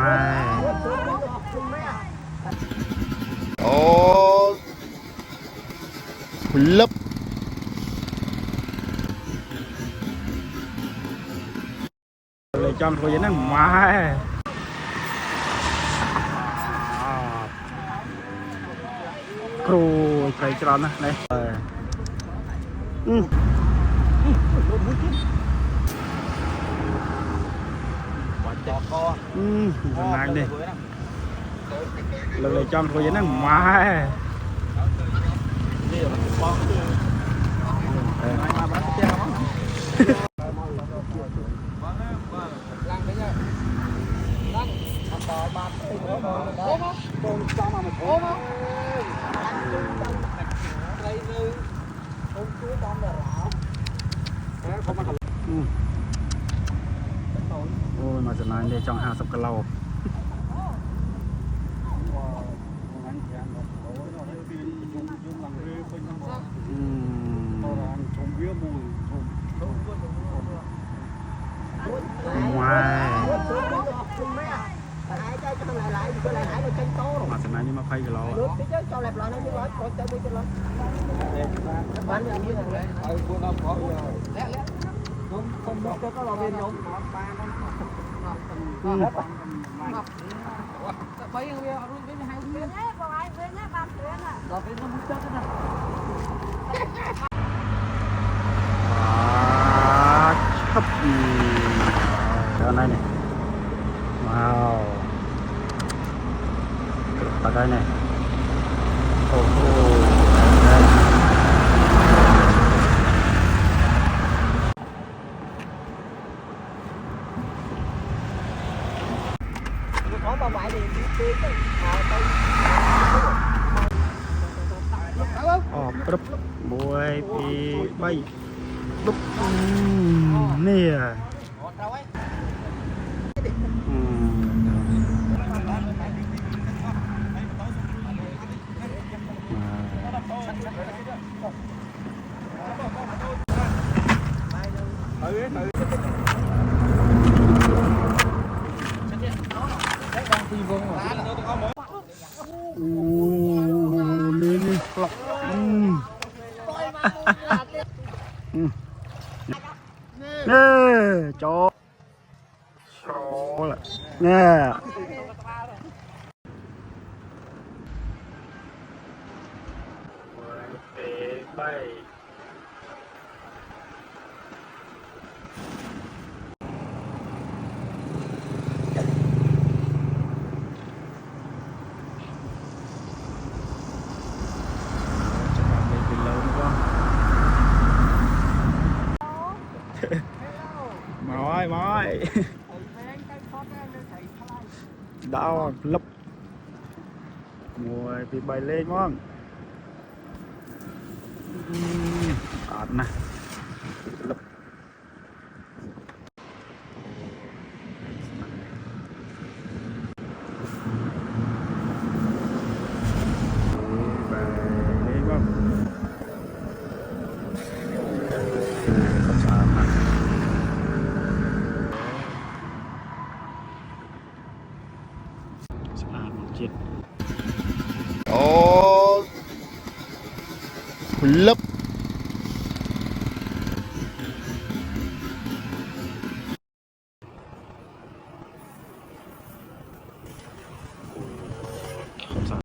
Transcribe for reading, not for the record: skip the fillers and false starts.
ngoài ô lấpเลยจอมthôi vậy nó ngoài cù cây tròn này ngang đi lời trong thôi nó ngoài ôi mà giờ này để trong 50 cái lầu ngoài mà giờ này nhưng mà phay cái lầu chấp cái này này wow cái này đúc mùi thì bay đúc nè nè chó là nè bay mỏi đau lấp mùi thì bay lên ngon nè lấp ô lấp